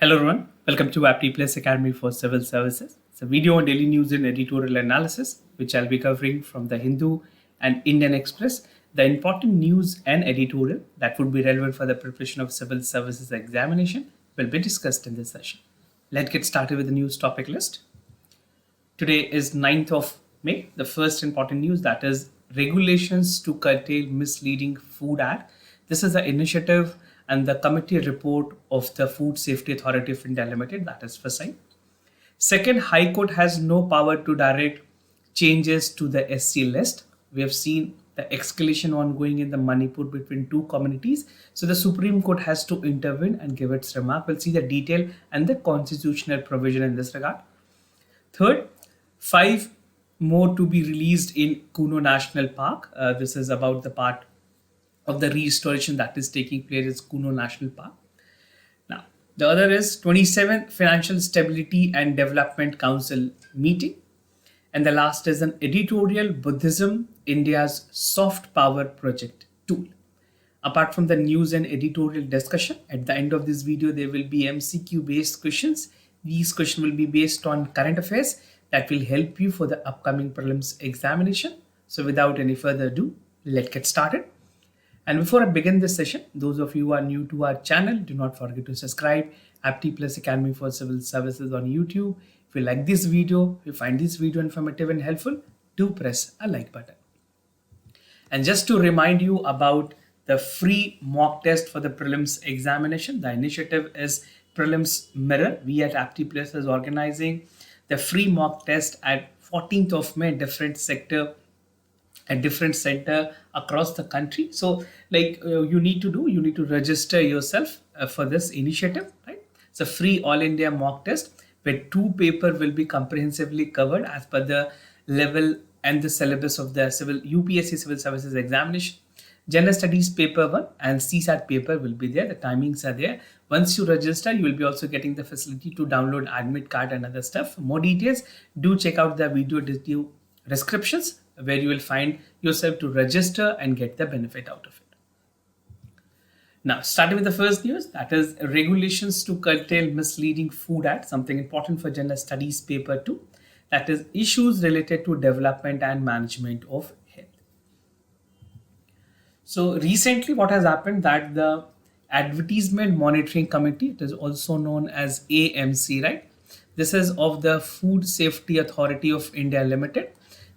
Hello everyone, welcome to Apti Plus Academy for Civil Services. It's a video on daily news and editorial analysis, which I'll be covering from the Hindu and Indian Express. The important news and editorial that would be relevant for the preparation of civil services examination will be discussed in this session. Let's get started with the news topic list. Today is 9th of May. The first important news, that is regulations to curtail misleading food ad. This is an initiative and the committee report of the Food Safety Authority of India Limited, that is FSI. Second, High Court has no power to direct changes to the SC list. We have seen the escalation ongoing in the Manipur between two communities. So the Supreme Court has to intervene and give its remark. We'll see the detail and the constitutional provision in this regard. Third, 5 more to be released in Kuno National Park. This is about the part of the restoration that is taking place in Kuno National Park. Now, the other is 27th Financial Stability and Development Council meeting. And the last is an editorial Buddhism, India's soft power project tool. Apart from the news and editorial discussion, at the end of this video, there will be MCQ based questions. These questions will be based on current affairs that will help you for the upcoming prelims examination. So without any further ado, let's get started. And before I begin this session, those of you who are new to our channel, do not forget to subscribe Apti Plus Academy for Civil Services on YouTube. If you like this video, if you find this video informative and helpful, do press a like button. And just to remind you about the free mock test for the prelims examination, the initiative is Prelims Mirror. We at Apti Plus is organizing the free mock test at 14th of May, different center across the country. So you need to register yourself for this initiative, right? It's a free all India mock test where 2 papers will be comprehensively covered as per the level and the syllabus of the UPSC civil services examination. General studies paper 1 and CSAT paper will be there. The timings are there. Once you register, you will be also getting the facility to download admit card and other stuff. For more details, do check out the video descriptions where you will find yourself to register and get the benefit out of it. Now, starting with the first news, that is regulations to curtail misleading food ads, something important for general studies paper 2, that is issues related to development and management of health. So recently what has happened that the Advertisement Monitoring Committee, it is also known as AMC, right? This is of the Food Safety Authority of India Limited.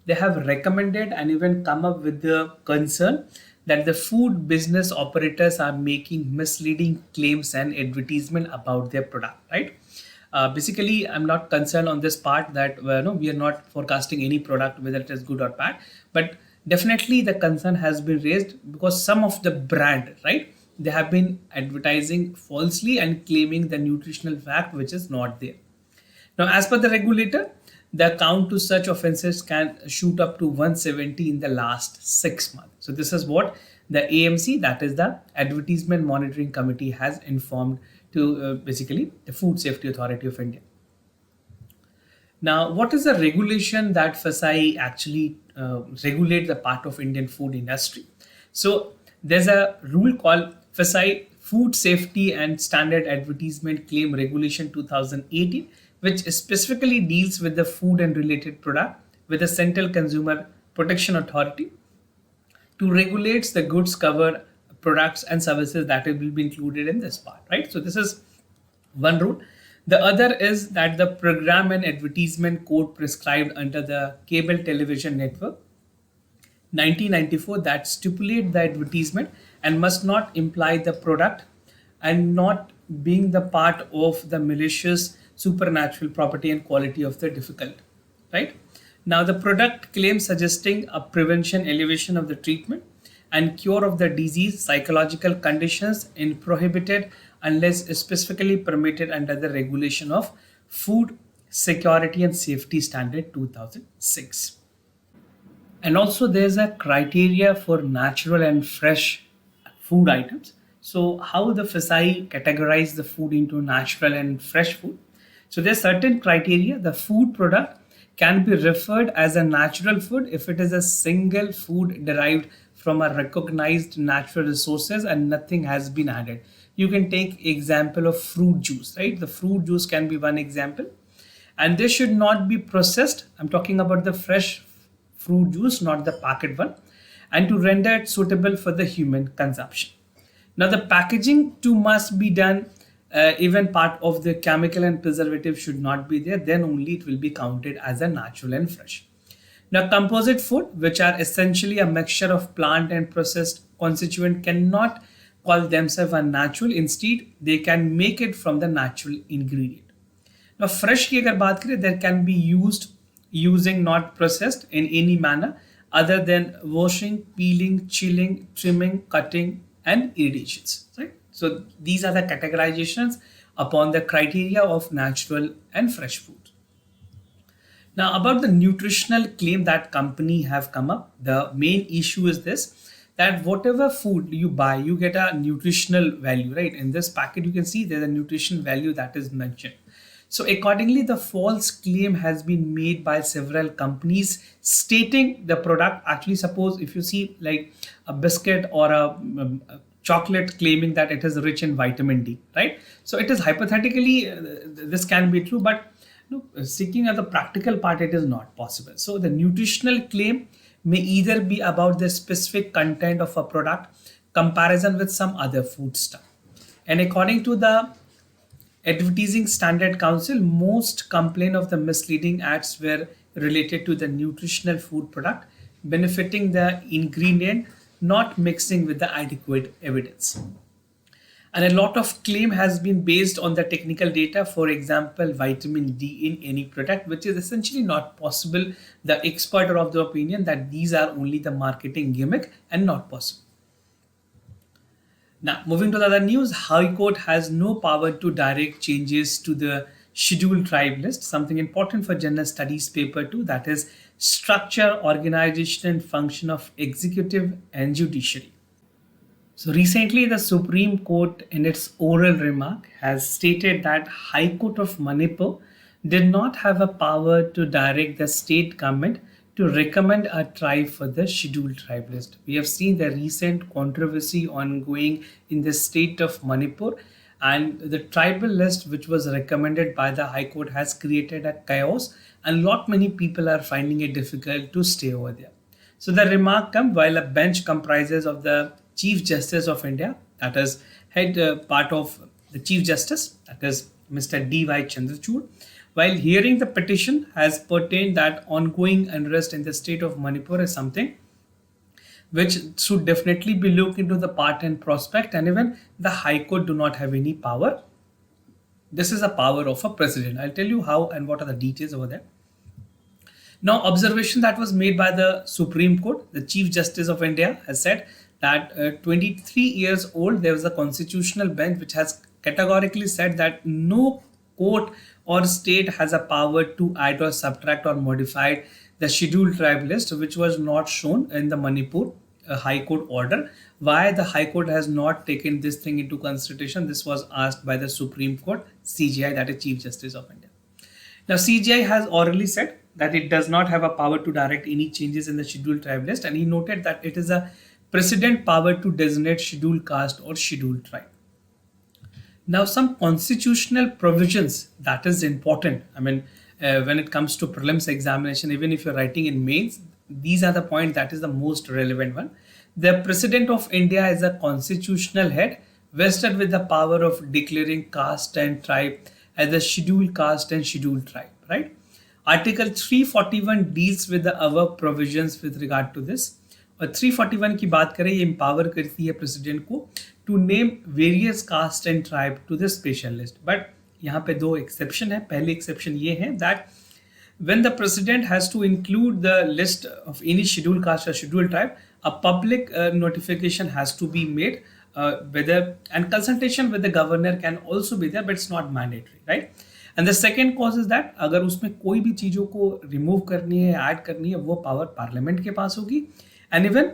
They have recommended and even come up with the concern that the food business operators are making misleading claims and advertisement about their product, right? Basically, I'm not concerned on this part that we are not forecasting any product, whether it is good or bad, but definitely the concern has been raised because some of the brand, right, they have been advertising falsely and claiming the nutritional fact which is not there. Now, as per the regulator, the count to such offenses can shoot up to 170 in the last 6 months. So this is what the AMC, that is the Advertisement Monitoring Committee, has informed to basically the Food Safety Authority of India. Now, what is the regulation that FSI actually regulate the part of Indian food industry? So there's a rule called FSI Food Safety and Standard Advertisement Claim Regulation 2018, which specifically deals with the food and related product with the Central Consumer Protection Authority to regulate the goods covered products and services that will be included in this part, right? So this is one rule. The other is that the Program and Advertisement Code prescribed under the Cable Television Network 1994 that stipulate the advertisement and must not imply the product and not being the part of the malicious supernatural property and quality of the difficult, right? Now the product claim suggesting a prevention, elevation of the treatment and cure of the disease, psychological conditions in prohibited unless specifically permitted under the regulation of Food Security and Safety Standard 2006. And also there's a criteria for natural and fresh food items. So how the FSI categorize the food into natural and fresh food? So there's certain criteria. The food product can be referred as a natural food if it is a single food derived from a recognized natural resources and nothing has been added. you can take example of fruit juice, right? The fruit juice can be one example, and this should not be processed. I'm talking about the fresh fruit juice, not the packet one, and to render it suitable for the human consumption. Now the packaging too must be done. Even part of the chemical and preservative should not be there. Then only it will be counted as a natural and fresh. Now composite food, which are essentially a mixture of plant and processed constituent, cannot call themselves unnatural. Instead, they can make it from the natural ingredient. Now fresh की अगर बात करें, there can be used using not processed in any manner other than washing, peeling, chilling, trimming, cutting, and irrigations. Right. So these are the categorizations upon the criteria of natural and fresh food. Now about the nutritional claim that company have come up, the main issue is this, that whatever food you buy, you get a nutritional value, right? In this packet, you can see there's a nutrition value that is mentioned. So accordingly, the false claim has been made by several companies stating the product. Actually, suppose if you see like a biscuit or a chocolate claiming that it is rich in vitamin D, right? So it is hypothetically, this can be true, but seeking at the practical part, it is not possible. So the nutritional claim may either be about the specific content of a product, comparison with some other food stuff. And according to the Advertising Standard Council, most complaint of the misleading ads were related to the nutritional food product benefiting the ingredient, not mixing with the adequate evidence. And a lot of claim has been based on the technical data, for example, vitamin D in any product, which is essentially not possible. The expert are of the opinion that these are only the marketing gimmick and not possible. Now, moving to the other news, High Court has no power to direct changes to the scheduled tribe list, something important for General Studies paper 2, that is structure, organization and function of executive and judiciary. So recently the Supreme Court in its oral remark has stated that High Court of Manipur did not have a power to direct the state government to recommend a tribe for the scheduled tribe list. We have seen the recent controversy ongoing in the state of Manipur, and the tribal list which was recommended by the High Court has created a chaos, and lot many people are finding it difficult to stay over there. So the remark comes while a bench comprises of the Chief Justice of India, that is head part of the Chief Justice, that is Mr. D.Y. Chandrachud, while hearing the petition has pertained that ongoing unrest in the state of Manipur is something which should definitely be looked into the part and prospect, and even the High Court do not have any power. This is a power of a president. I'll tell you how and what are the details over there. Now, observation that was made by the Supreme Court, the Chief Justice of India has said that 23 years old, there was a constitutional bench which has categorically said that no court or state has a power to add or subtract or modify the scheduled tribe list, which was not shown in the Manipur High Court order. Why the High Court has not taken this thing into consideration? This was asked by the Supreme Court, CJI, that is Chief Justice of India. Now CJI has orally said that it does not have a power to direct any changes in the scheduled tribe list, and he noted that it is a precedent power to designate scheduled caste or scheduled tribe. Now some constitutional provisions that is important. I mean, when it comes to prelims examination, even if you're writing in mains, these are the point that is the most relevant one. The President of India is a constitutional head vested with the power of declaring caste and tribe as a scheduled caste and scheduled tribe, right? Article 341 deals with the above provisions with regard to this. और 341 की बात करें, ये empower करती है president को to name various caste and tribe to the special list. But यहाँ पे दो exception है. पहले exception ये है that when the president has to include the list of any scheduled caste or scheduled tribe, a public notification has to be made, whether and consultation with the governor can also be there, but it's not mandatory, right? And the second cause is that अगर उसमें कोई भी चीज़ों को remove करनी है, add करनी है, वो power parliament के पास होगी, and even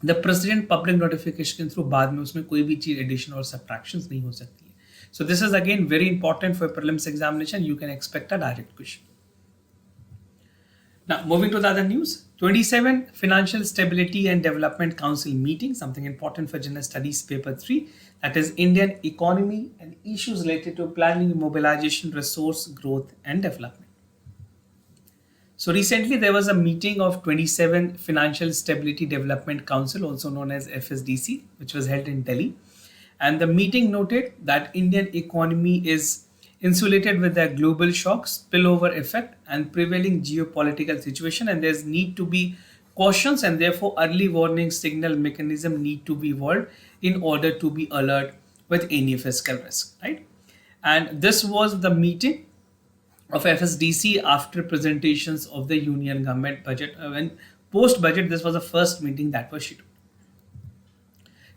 the president public notification through बाद में उसमें कोई भी चीज़ addition और subtractions नहीं हो सकती है. So this is again very important for prelims examination. You can expect a direct question. Now, moving to the other news, 27 Financial Stability and Development Council meeting, something important for General Studies Paper 3, that is Indian economy and issues related to planning, mobilization, resource growth and development. So recently there was a meeting of 27 Financial Stability Development Council, also known as FSDC, which was held in Delhi. And the meeting noted that Indian economy is insulated with the global shock, spillover effect and prevailing geopolitical situation, and there's need to be cautions and therefore early warning signal mechanism need to be evolved in order to be alert with any fiscal risk, right? And this was the meeting of FSDC after presentations of the union government budget. When post budget, this was the first meeting that was scheduled.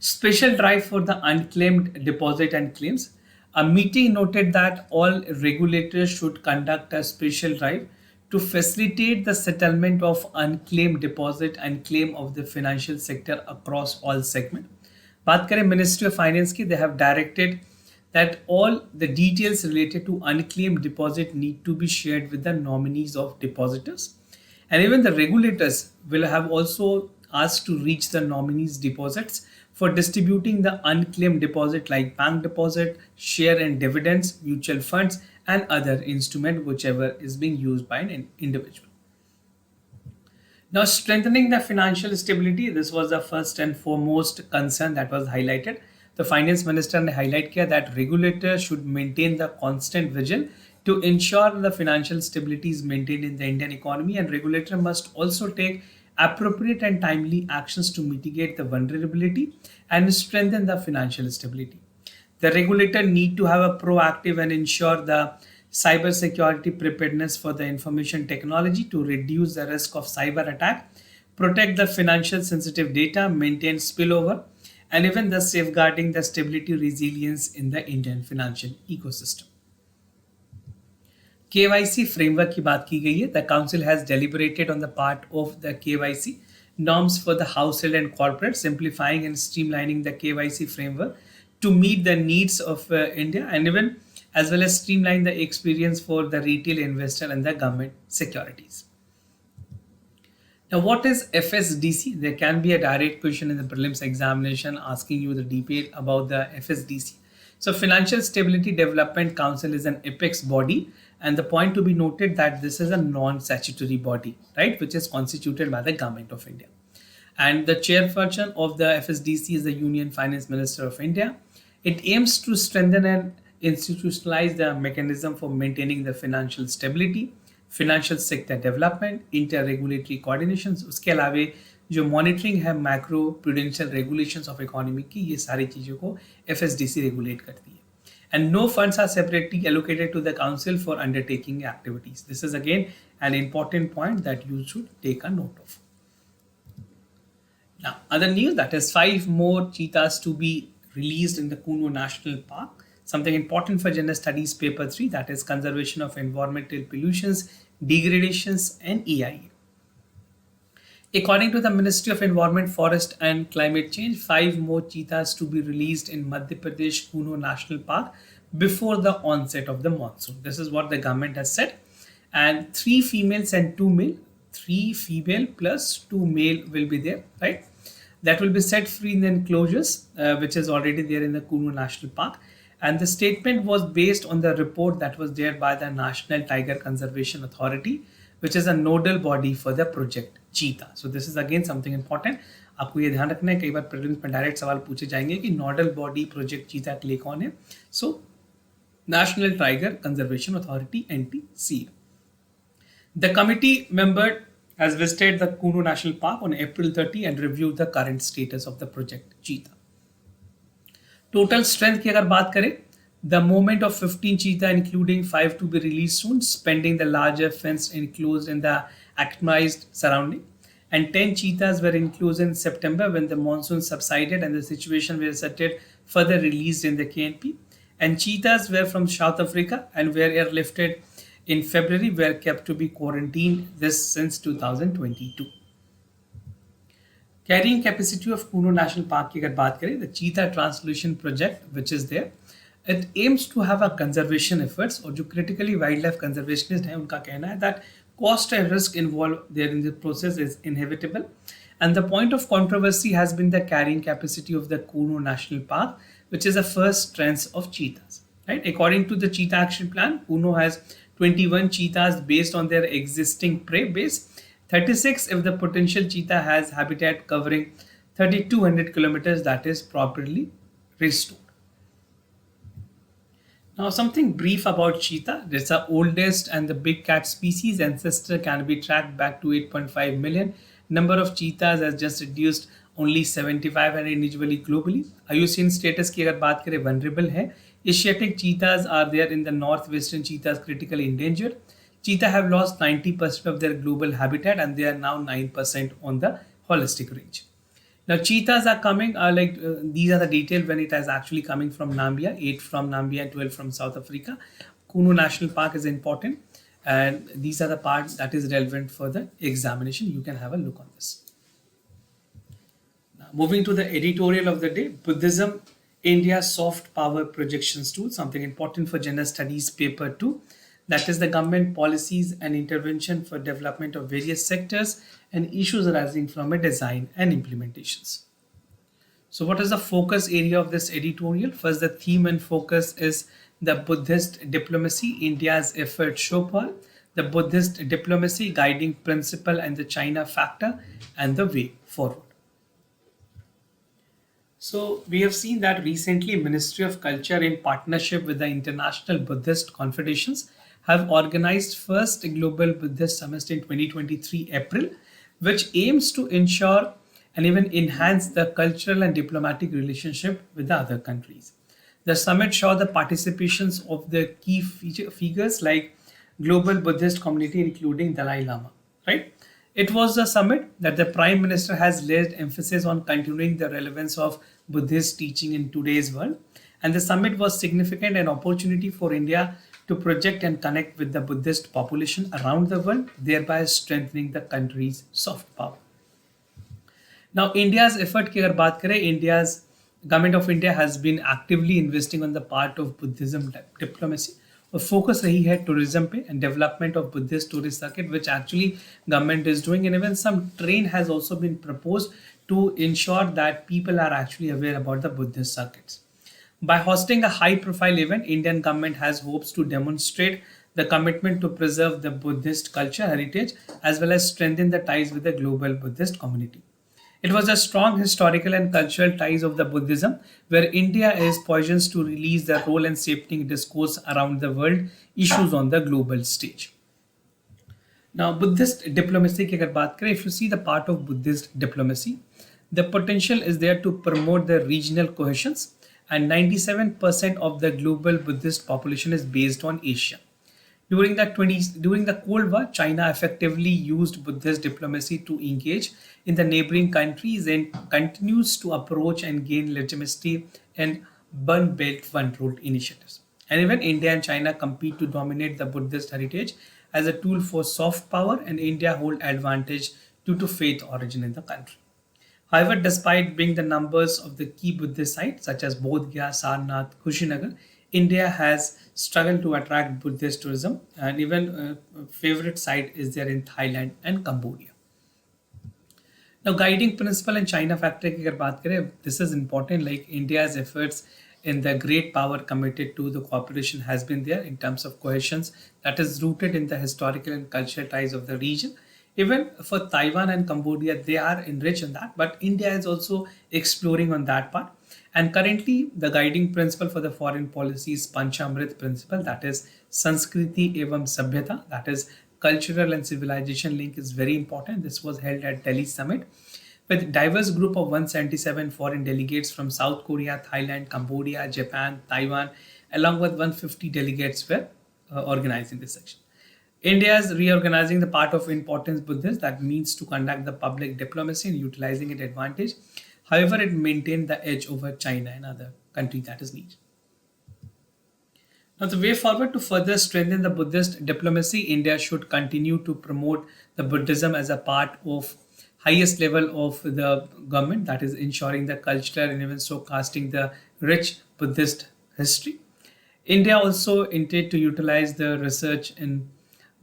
Special drive for the unclaimed deposit and claims. A meeting noted that all regulators should conduct a special drive to facilitate the settlement of unclaimed deposit and claim of the financial sector across all segments. बात करें Ministry of Finance की, they have directed that all the details related to unclaimed deposit need to be shared with the nominees of depositors. And even the regulators will have also asked to reach the nominees' deposits for distributing the unclaimed deposit like bank deposit, share and dividends, mutual funds, and other instrument whichever is being used by an individual. Now, strengthening the financial stability, this was the first and foremost concern that was highlighted. The finance minister highlighted here that regulators should maintain the constant vigil to ensure the financial stability is maintained in the Indian economy, and regulator must also take appropriate and timely actions to mitigate the vulnerability and strengthen the financial stability. The regulator need to have a proactive and ensure the cyber security preparedness for the information technology to reduce the risk of cyber attack, protect the financial sensitive data, maintain spillover, and even the safeguarding the stability resilience in the Indian financial ecosystem. KYC framework की बात की गई है. The council has deliberated on the part of the KYC norms for the household and corporate, simplifying and streamlining the KYC framework to meet the needs of India, and even as well as streamline the experience for the retail investor and the government securities. Now, what is FSDC? There can be a direct question in the prelims examination asking you the detail about the FSDC. So, Financial Stability Development Council is an apex body, and the point to be noted that this is a non-statutory body, right, which is constituted by the Government of India. And the chairperson of the FSDC is the Union Finance Minister of India. It aims to strengthen and institutionalize the mechanism for maintaining the financial stability, financial sector development, inter-regulatory coordinations. उसके अलावे जो monitoring है macro prudential regulations of economy की, ये सारी चीज़ों को FSDC regulate करती है. And no funds are separately allocated to the council for undertaking activities. This is again an important point that you should take a note of. Now, other news, that is 5 more cheetahs to be released in the Kuno National Park. Something important for General Studies Paper 3, that is conservation of environmental pollutions, degradations and EIA. According to the Ministry of Environment, Forest and Climate Change, 5 more cheetahs to be released in Madhya Pradesh Kuno National Park before the onset of the monsoon. This is what the government has said. And 3 females and 2 male, 3 female plus 2 male will be there, right? That will be set free in the enclosures, which is already there in the Kuno National Park. And the statement was based on the report that was there by the National Tiger Conservation Authority, which is a nodal body for the project cheetah. So this is again something important. आपको ये ध्यान रखना है, कई बार prelims में direct सवाल पूछे जाएंगे कि नोडल बॉडी प्रोजेक्ट चीता के लिए कौन है. So national tiger conservation authority NTCA. The committee member has visited the Kuno National Park on April 30 and reviewed the current status of the project cheetah. Total strength की अगर बात करें, the movement of 15 cheetah, including 5 to be released soon, spending the larger fence enclosed in the activised surrounding, and 10 cheetahs were enclosed in September when the monsoon subsided and the situation was settled, further released in the KNP. And cheetahs were from South Africa and were airlifted in February, were kept to be quarantined this since 2022. Carrying capacity of Kuno National Park की अगर बात करें, the cheetah translation project which is there, it aims to have a conservation efforts, और जो critically wildlife conservationist हैं उनका कहना है that Cost and risk involved there in the process is inevitable. And the point of controversy has been the carrying capacity of the Kuno National Park, which is the first strength of cheetahs. Right? According to the Cheetah Action Plan, Kuno has 21 cheetahs based on their existing prey base, 36 if the potential cheetah has habitat covering 3200 kilometers that is properly restored. Now, something brief about cheetah. It's the oldest and the big cat species. Ancestor can be tracked back to 8.5 million. Number of cheetahs has just reduced only 75 and individually globally. IUCN status की अगर बात करें vulnerable है. Asiatic cheetahs are there in the northwestern cheetahs critically endangered. Cheetah have lost 90% of their global habitat and they are now 9% on the holistic range. Now cheetahs are coming, these are the details when it is actually coming from Namibia, 8 from Namibia and 12 from South Africa. Kuno National Park is important and these are the parts that is relevant for the examination. You can have a look on this. Now, moving to the editorial of the day, Buddhism, India's soft power projections tool, something important for General Studies paper 2. That is the government policies and intervention for development of various sectors and issues arising from a design and implementations. So what is the focus area of this editorial? First, the theme and focus is the Buddhist diplomacy, India's effort show power, the Buddhist diplomacy guiding principle and the China factor and the way forward. So we have seen that recently Ministry of Culture in partnership with the International Buddhist Confederations have organized first Global Buddhist Summit in 2023 April, which aims to ensure and even enhance the cultural and diplomatic relationship with the other countries. The summit saw the participations of the key figures like global Buddhist community including Dalai Lama, right? It was a summit that the Prime Minister has laid emphasis on continuing the relevance of Buddhist teaching in today's world. And the summit was significant an opportunity for India to project and connect with the Buddhist population around the world, thereby strengthening the country's soft power. Now, India's effort की अगर बात करें, India's government of India has been actively investing on the part of Buddhism diplomacy. और focus रही है tourism पे and development of Buddhist tourist circuit, which actually government is doing, and even some train has also been proposed to ensure that people are actually aware about the Buddhist circuits. By hosting a high-profile event, Indian government has hopes to demonstrate the commitment to preserve the Buddhist culture heritage as well as strengthen the ties with the global Buddhist community. It was a strong historical and cultural ties of the Buddhism where India is poised to release the role and shaping discourse around the world issues on the global stage. Now, Buddhist diplomacy की अगर बात करें, if you see the part of Buddhist diplomacy, the potential is there to promote the regional cohesions, and 97% of the global Buddhist population is based on Asia. During the Cold War, China effectively used Buddhist diplomacy to engage in the neighboring countries and continues to approach and gain legitimacy in One Belt One Road initiatives. And even India and China compete to dominate the Buddhist heritage as a tool for soft power, and India hold advantage due to faith origin in the country. However, despite being the numbers of the key Buddhist sites such as Bodh Gaya, Sarnath, Kushinagar, India has struggled to attract Buddhist tourism, and even favorite site is there in Thailand and Cambodia. Now, guiding principle and China factor की अगर बात करें, this is important. Like India's efforts in the great power committed to the cooperation has been there in terms of cohesions that is rooted in the historical and cultural ties of the region. Even for Taiwan and Cambodia, they are enriched in that, but India is also exploring on that part. And currently, the guiding principle for the foreign policy is Panchamrit principle, that is Sanskriti Evam Sabhyata, that is cultural and civilization link is very important. This was held at Delhi Summit with diverse group of 177 foreign delegates from South Korea, Thailand, Cambodia, Japan, Taiwan, along with 150 delegates were organizing this section. India is reorganizing the part of importance Buddhist that means to conduct the public diplomacy and utilizing its advantage. However, it maintained the edge over China and other countries that is needed. Now, the way forward to further strengthen the Buddhist diplomacy, India should continue to promote the Buddhism as a part of highest level of the government, that is ensuring the cultural and even showcasing the rich Buddhist history. India also intend to utilize the research in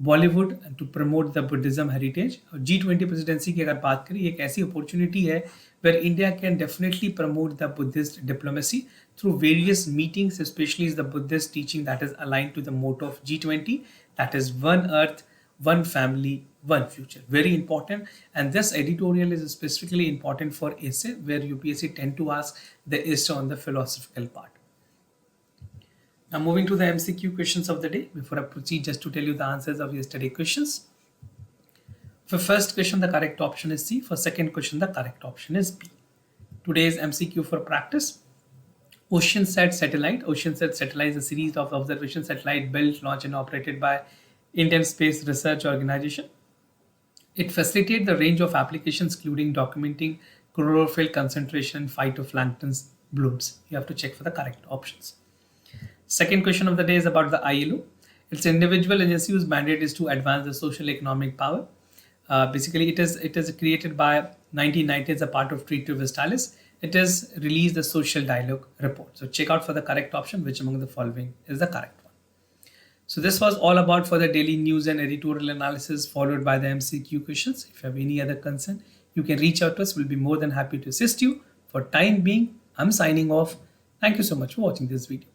Bollywood to promote the Buddhism heritage. G20 presidency की अगर बात करें, एक ऐसी opportunity है where India can definitely promote the Buddhist diplomacy through various meetings, especially the Buddhist teaching that is aligned to the motto of G20, that is one earth, one family, one future. Very important. And this editorial is specifically important for essay, where UPSC tend to ask the essay on the philosophical part. Now moving to the MCQ questions of the day. Before I proceed, just to tell you the answers of yesterday questions. For first question, the correct option is C. For second question, the correct option is B. Today's MCQ for practice. OceanSat satellite. OceanSat satellite is a series of observation satellite built, launched and operated by Indian Space Research Organization. It facilitates the range of applications including documenting chlorophyll concentration, phytoplankton's blooms. You have to check for the correct options. Second question of the day is about the ILO. It's an individual agency whose mandate is to advance the social economic power. Basically, it is created by 1990 as a part of Treaty of Versailles. It has released the social dialogue report. So check out for the correct option, which among the following is the correct one. So this was all about for the daily news and editorial analysis, followed by the MCQ questions. If you have any other concern, you can reach out to us. We'll be more than happy to assist you. For time being, I'm signing off. Thank you so much for watching this video.